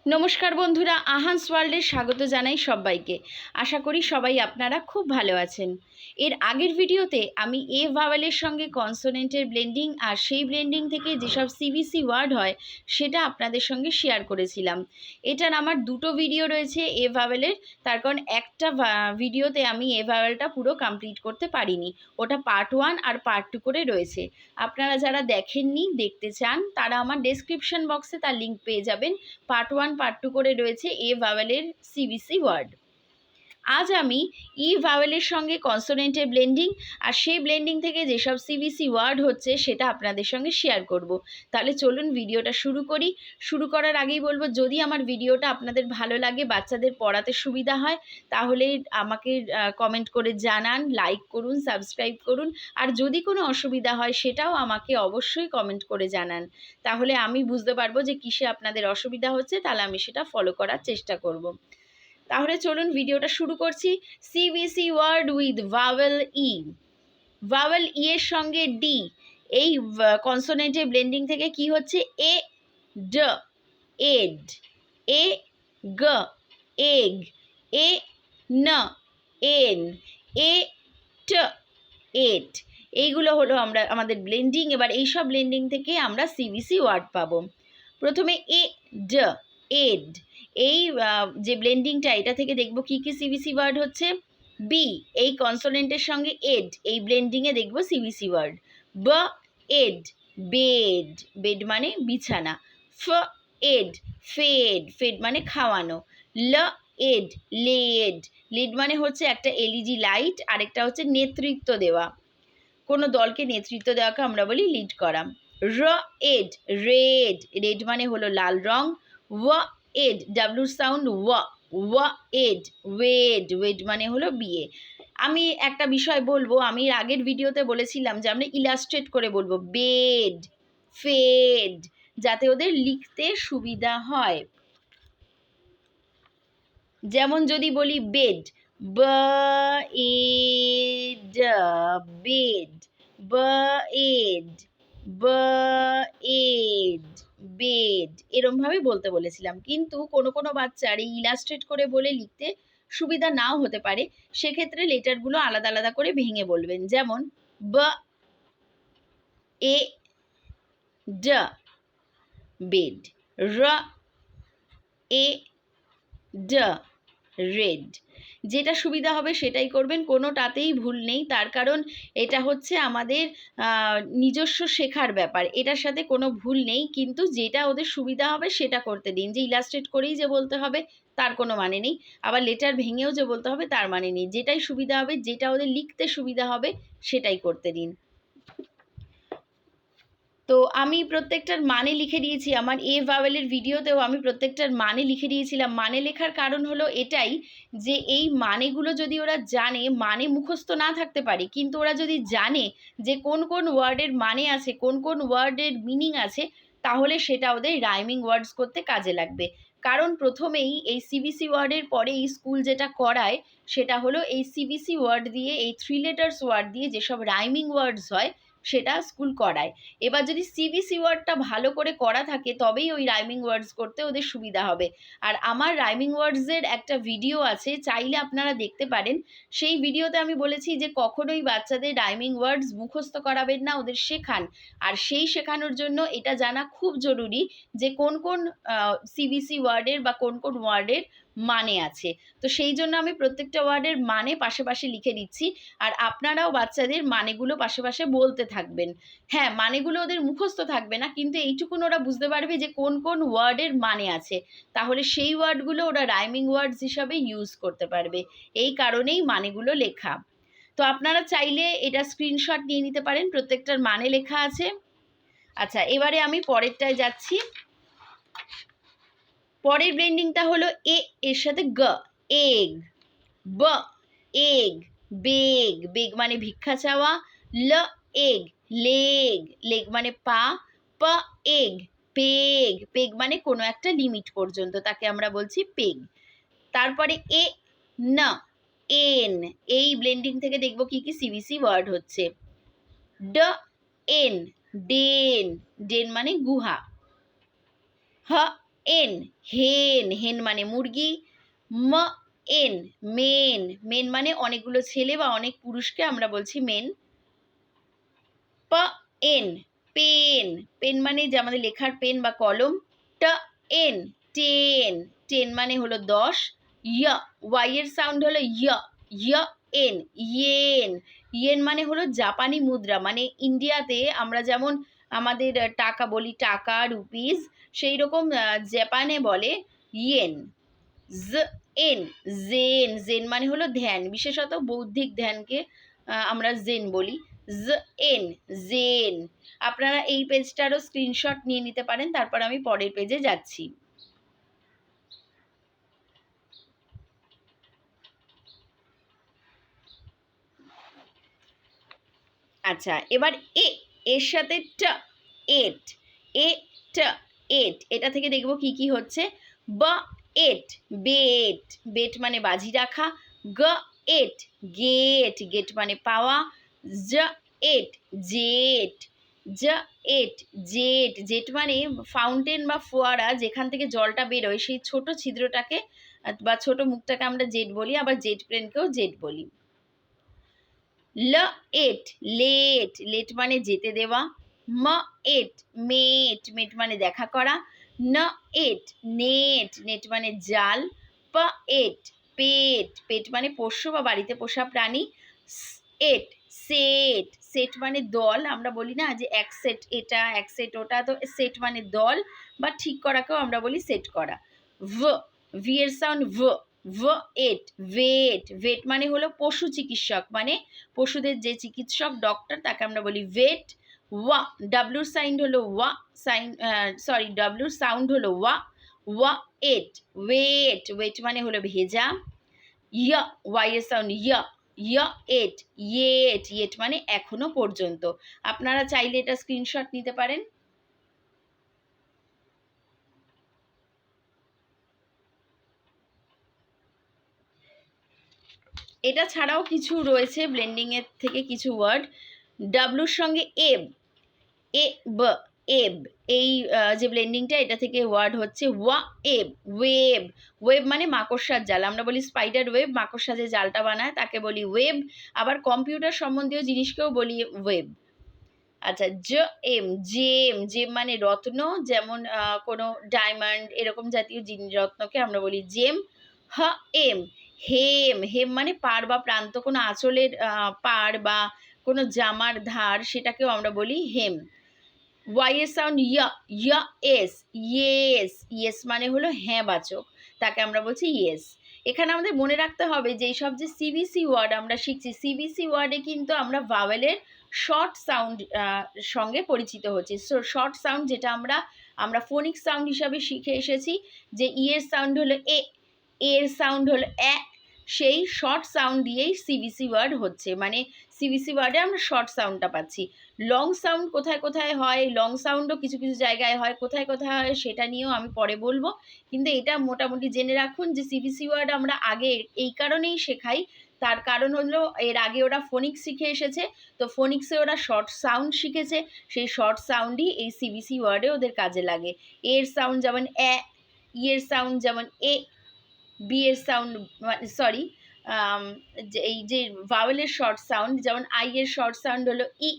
নমস্কার বন্ধুরা, আহান্স ওয়ার্ল্ডে স্বাগত জানাই সবাইকে। আশা করি সবাই আপনারা খুব ভালো আছেন। এর আগের ভিডিওতে আমি এ ভাওয়েলের সঙ্গে কনসোনেন্টের ব্লেন্ডিং আর সেই ব্লেন্ডিং থেকে যেসব সিবিসি ওয়ার্ড হয় সেটা আপনাদের সঙ্গে শেয়ার করেছিলাম। এটার আমার দুটো ভিডিও রয়েছে এ ভাওয়েলের, তার কারণ একটা ভিডিওতে আমি এ ভাওয়েলটা পুরো কমপ্লিট করতে পারিনি। ওটা পার্ট 1 আর পার্ট 2 করে রয়েছে। আপনারা যারা দেখেননি, দেখতে চান, তারা আমার ডেসক্রিপশন বক্সে তার লিঙ্ক পেয়ে যাবেন। পার্ট 1 পার্ট 2 করে রয়েছে এ ভাওয়েলের সিবিসি ওয়ার্ড। আজ আমি ই ভাওয়েলের সঙ্গে কনসোনেন্টের ব্লেন্ডিং আর সেই ব্লেন্ডিং থেকে যেসব সিবিসি ওয়ার্ড হচ্ছে সেটা আপনাদের সঙ্গে শেয়ার করব। তাহলে চলুন ভিডিওটা শুরু করি। শুরু করার আগেই বলবো, যদি আমার ভিডিওটা আপনাদের ভালো লাগে, বাচ্চাদের পড়াতে সুবিধা হয়, তাহলে আমাকে কমেন্ট করে জানান, লাইক করুন, সাবস্ক্রাইব করুন। আর যদি কোনো অসুবিধা হয় সেটাও আমাকে অবশ্যই কমেন্ট করে জানান। তাহলে আমি বুঝতে পারবো যে কিসে আপনাদের অসুবিধা হচ্ছে, তাহলে আমি সেটা ফলো করার চেষ্টা করব। তাহলে চলুন ভিডিওটা শুরু করছি। সিবিসি word with vowel E. Vowel E এর সঙ্গে ডি, এই কনসোনেন্টের ব্লেন্ডিং থেকে কি হচ্ছে? এ ড, এড, এ গ, এগ, এ ন, এন, এ ট, এট। এইগুলো হলো আমাদের ব্লেন্ডিং। এবার এইসব ব্লেন্ডিং থেকে আমরা সিবিসি ওয়ার্ড পাবো। প্রথমে এ ড, এড, এই যে ব্লেন্ডিংটা, এটা থেকে দেখব কি কি সিবিসি ওয়ার্ড হচ্ছে। বি, এই কনসোনেন্টের সঙ্গে এড, এই ব্লেন্ডিংয়ে দেখব সিবিসি ওয়ার্ড। ব, এড, বেড, বেড মানে বিছানা। ফ, এড, ফেড, ফেড মানে খাওয়ানো। ল, এড, লেড, লিড মানে হচ্ছে একটা এলইডি লাইট, আরেকটা হচ্ছে নেতৃত্ব দেওয়া। কোনো দলকে নেতৃত্ব দেওয়াকে আমরা বলি লিড করা। র, এড, রেড, রেড মানে হলো লাল রং। ওয়া, এড, ডাব্লুর সাউন্ড ওয়া, ওয়া, এড, ওয়েড, ওয়েড মানে হলো বিয়ে। আমি একটা বিষয় বলবো, আমি আগের ভিডিওতে বলেছিলাম যে আমরা ইলাস্ট্রেট করে বলবো বেড, ফেড, যাতে ওদের লিখতে সুবিধা হয়। যেমন যদি বলি বেড, ব, এড, বেড, ব, এড, ব, এড, বেড, এরমভাবে বলতে বলেছিলাম। কিন্তু কোনো কোনো বাচ্চার এই ইলাস্ট্রেট করে বলে লিখতে সুবিধা নাও হতে পারে, সেক্ষেত্রে লেটারগুলো আলাদা আলাদা করে ভেঙে বলবেন। যেমন ব, এ, ড, বেড, র, এ, ড, রেড। যেটা সুবিধা হবে সেটাই করবেন, কোনোটাতেই ভুল নেই। তার কারণ এটা হচ্ছে আমাদের নিজস্ব শেখার ব্যাপার, এটার সাথে কোনো ভুল নেই। কিন্তু যেটা ওদের সুবিধা হবে সেটা করতে দিন। যে ইলাস্ট্রেট করেই যে বলতে হবে তার কোনো মানে নেই, আবার লেটার ভেঙেও যে বলতে হবে তার মানে নেই। যেটাই সুবিধা হবে, যেটা ওদের লিখতে সুবিধা হবে সেটাই করতে দিন। তো আমি প্রত্যেকটার মানে লিখে দিয়েছি। আমার এ ভাওয়েলের ভিডিওতেও আমি প্রত্যেকটার মানে লিখে দিয়েছিলাম। মানে লেখার কারণ হলো এটাই যে এই মানেগুলো যদি ওরা জানে, মানে মুখস্থ না থাকতে পারে, কিন্তু ওরা যদি জানে যে কোন কোন ওয়ার্ডের মানে আছে, কোন কোন ওয়ার্ডের মিনিং আছে, তাহলে সেটা ওদের রাইমিং ওয়ার্ডস করতে কাজে লাগবে। কারণ প্রথমেই এই সিবিসি ওয়ার্ডের পরে এই স্কুল যেটা করায় সেটা হলো এই সিবিসি ওয়ার্ড দিয়ে, এই 3 লেটার্স ওয়ার্ড দিয়ে যেসব রাইমিং ওয়ার্ডস হয় সেটা স্কুল করায়। এবার যদি সিবিসি ওয়ার্ডটা ভালো করে করা থাকে তবেই ওই রাইমিং ওয়ার্ডস করতে ওদের সুবিধা হবে। আর আমার রাইমিং ওয়ার্ডসের একটা ভিডিও আছে, চাইলে আপনারা দেখতে পারেন। সেই ভিডিওতে আমি বলেছি যে কখনোই বাচ্চাদের রাইমিং ওয়ার্ডস মুখস্থ করাবেন না, ওদের শেখান। আর সেই শেখানোর জন্য এটা জানা খুব জরুরি যে কোন কোন সিবিসি ওয়ার্ডের বা কোন কোন ওয়ার্ডের মানে আছে। তো সেই জন্য আমি প্রত্যেকটা ওয়ার্ডের মানে পাশে পাশে লিখে দিচ্ছি। আর আপনারাও বাচ্চাদের মানেগুলো পাশে পাশে বলতে থাকবেন। হ্যাঁ, মানেগুলো ওদের মুখস্থ থাকবে না, কিন্তু এইটুকুন ওরা বুঝতে পারবে যে কোন কোন ওয়ার্ডের মানে আছে। তাহলে সেই ওয়ার্ডগুলো ওরা রাইমিং ওয়ার্ডস হিসাবে ইউজ করতে পারবে। এই কারণেই মানেগুলো লেখা। তো আপনারা চাইলে এটা স্ক্রিনশট নিয়ে নিতে পারেন, প্রত্যেকটার মানে লেখা আছে। আচ্ছা, এবারে আমি পরেরটায় যাচ্ছি। পরের ব্লেন্ডিংটা হলো এ এর সাথে গ, এগ। ব, এগ, বেগ, বেগ মানে ভিক্ষা চাওয়া। ল, এগ, লেগ, লেগ মানে পা। প, এগ, পেগ, পেগ মানে কোনো একটা লিমিট পর্যন্ত, তাকে আমরা বলছি পেগ। তারপরে এ ন, এন, এই ব্লেন্ডিং থেকে দেখব কি কি সিবিসি ওয়ার্ড হচ্ছে। ড, এন, ডেন, ডেন মানে গুহা। হ, এন হেন, হেন মানে মুরগি। ম এন মেন, মেন মানে অনেকগুলো ছেলে বা অনেক পুরুষকে আমরা বলছি মেন। প এন পেন, পেন মানে যে আমাদের লেখার পেন বা কলম। ট এন টেন, টেন মানে হলো 10। ইয়, ওয়াই এর সাউন্ড হলো ইয়, ইয় এন ইয়েন, ইয়েন মানে হলো জাপানি মুদ্রা, মানে ইন্ডিয়াতে আমরা যেমন আমাদের টাকা বলি, টাকা রুপিস, সেই রকম জাপানে বলে ইয়েন। জ এন জেন, জেন মানে হলো ধ্যান, বিশেষত বৌদ্ধিক ধ্যানকে আমরা জেন বলি। জ এন জেন। আপনারা এই পেজটারও স্ক্রিনশট নিয়ে নিতে পারেন, তারপর আমি পরের পেজে যাচ্ছি। আচ্ছা, এবার এ, এর সাথে ট, এট, এ ট এট, এটা থেকে দেখব কি কি হচ্ছে। ব এট বেট, বেট মানে বাজি রাখা। গ এট গেট, গেট মানে পাওয়া। জ এট জেট, জ এট জেট, জেট মানে ফাউন্টেন বা ফোয়ারা, যেখান থেকে জলটা বেরোয় সেই ছোট ছিদ্রটাকে বা ছোট মুখটাকে আমরা জেট বলি, আবার জেট প্লেনকেও জেট বলি। ল এট লেট, লেট মানে যেতে দেওয়া। ম এট মেট, মেট মানে দেখা করা। ন এট নেট, নেট মানে জাল। প এট পেট, পেট মানে পোষ্য বা বাড়িতে পোষা প্রাণী। এট সেট, সেট মানে দল, আমরা বলি না যে এক সেট এটা এক সেট ওটা, তো সেট মানে দল বা ঠিক করাকেও আমরা বলি সেট করা। ভি, ভি এর সাউন্ড ভি, ভি এট ভেট, ভেট মানে হলো পশু চিকিৎসক, মানে পশুদের যে চিকিৎসক ডক্টর তাকে আমরা বলি ভেট। ওয়া, ডাব্লুর সাইন হলো ওয়া, সাইন সরি ডাব্লুর সাউন্ড হলো ওয়া। ওয়া এট ওয়েট, ওয়েট মানে হলো ভেজা। ইয়, ওয়াই এর সাউন্ড ইয়, ইয় এট ইয়েট, ইয়েট মানে এখনো পর্যন্ত। আপনারা চাইলে এটা স্ক্রিনশট নিতে পারেন। এটা ছাড়াও কিছু রয়েছে ব্লেন্ডিংয়ের থেকে কিছু ওয়ার্ড। ডাব্লুর সঙ্গে এব, এ ব, এব, এই যে ব্লেন্ডিংটা, এটা থেকে ওয়ার্ড হচ্ছে ওয়া এব, ওয়েব। ওয়েব মানে মাকড়সার জাল, আমরা বলি স্পাইডার ওয়েব, মাকড়সা যে জালটা বানায় তাকে বলি ওয়েব। আবার কম্পিউটার সম্বন্ধীয় জিনিসকেও বলি ওয়েব। আচ্ছা, জ এম জেম, জেম মানে রত্ন, যেমন কোনো ডায়মন্ড এরকম জাতীয় রত্নকে আমরা বলি জেম। হ এম হেম, হেম মানে পাড় বা প্রান্ত, কোনো আঁচলের পাড় বা কোনো জামার ধার, সেটাকেও আমরা বলি হেম। ওয়াই এর সাউন্ড ইয়া, ইয়া এস ইয়েস, ইয়েস মানে হলো হ্যাঁ বাচক, তাকে আমরা বলছি ইয়েস। এখানে আমাদের মনে রাখতে হবে যে এইসব যে সিবিসি ওয়ার্ড আমরা শিখছি, সিবিসি ওয়ার্ডে কিন্তু আমরা ভাওয়েলের শর্ট সাউন্ড সঙ্গে পরিচিত হচ্ছি। শর্ট সাউন্ড যেটা আমরা আমরা ফোনিক সাউন্ড হিসাবে শিখে এসেছি, যে ইয়ের সাউন্ড হলো এ, এর সাউন্ড হলো এ, সেই শর্ট সাউন্ড দিয়েই সিবিসি ওয়ার্ড হচ্ছে, মানে সিবিসি ওয়ার্ডে আমরা শর্ট সাউন্ডটা পাচ্ছি। লং সাউন্ড কোথায় কোথায় হয়, লং সাউন্ডও কিছু কিছু জায়গায় হয়, কোথায় কোথায় হয় সেটা নিয়েও আমি পরে বলবো, কিন্তু এটা মোটামুটি জেনে রাখুন যে সিবিসি ওয়ার্ড আমরা আগে এই কারণেই শেখাই, তার কারণ হলো এর আগে ওরা ফোনিক্স শিখে এসেছে, তো ফোনিক্সে ওরা শর্ট সাউন্ড শিখেছে, সেই শর্ট সাউন্ডই এই সিবিসি ওয়ার্ডে ওদের কাজে লাগে। এর সাউন্ড যেমন এ, ইয়ের সাউন্ড যেমন এ, বি এর সাউন্ড সরি এই যে ভাওয়েলের শর্ট সাউন্ড যেমন আই এর শর্ট সাউন্ড হলো ই,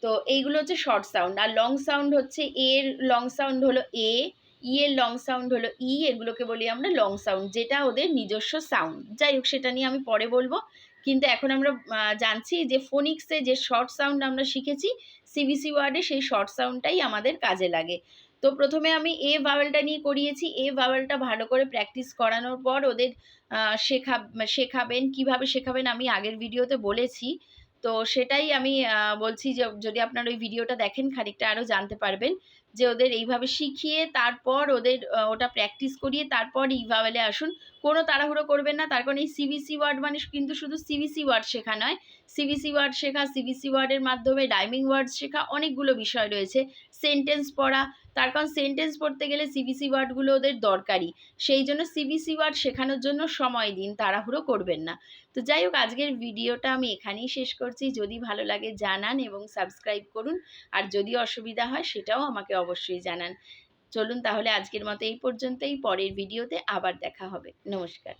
তো এইগুলো হচ্ছে শর্ট সাউন্ড। আর লং সাউন্ড হচ্ছে এর লং সাউন্ড হলো এ, ই এর লং সাউন্ড হলো ই, এগুলোকে বলি আমরা লং সাউন্ড, যেটা ওদের নিজস্ব সাউন্ড। যাই হোক, সেটা নিয়ে আমি পরে বলবো, কিন্তু এখন আমরা জানছি যে ফোনিক্সে যে শর্ট সাউন্ড আমরা শিখেছি সিবিসি ওয়ার্ডে, সেই শর্ট সাউন্ডটাই আমাদের কাজে লাগে। তো প্রথমে আমি এ ভাওয়েলটা নিয়ে করিয়েছি, এ ভাওয়েলটা ভালো করে প্র্যাকটিস করানোর পর ওদের শেখাবেন, কিভাবে শেখাবেন আমি আগের ভিডিওতে বলেছি, তো সেটাই আমি বলছি যে যদি আপনারা ওই ভিডিওটা দেখেন খানিকটা আরও জানতে পারবেন যে ওদের এইভাবে শিখিয়ে তারপর ওদের ওটা প্র্যাকটিস করিয়ে তারপর ই ভাওয়েলে আসুন। কোনো তাড়াহুড়ো করবেন না, তার কারণ এই সিবিসি ওয়ার্ড মানে কিন্তু শুধু সিবিসি ওয়ার্ড শেখা নয়, সিবিসি ওয়ার্ড শেখা, সিবিসি ওয়ার্ডের মাধ্যমে রাইমিং ওয়ার্ড শেখা, অনেকগুলো বিষয় রয়েছে। সেন্টেন্স পড়া, তার কারণ সেন্টেন্স পড়তে গেলে সিবিসি ওয়ার্ডগুলো ওদের দরকারি, সেই জন্য সিবিসি ওয়ার্ড শেখানোর জন্য সময় দিন, তাড়াহুড়ো করবেন না। তো যাই হোক, আজকের ভিডিওটা আমি এখানেই শেষ করছি। যদি ভালো লাগে জানান এবং সাবস্ক্রাইব করুন, আর যদি অসুবিধা হয় সেটাও আমাকে অবশ্যই জানান। চলুন তাহলে আজকের মতো এই পর্যন্তই, পরের ভিডিওতে আবার দেখা হবে। নমস্কার।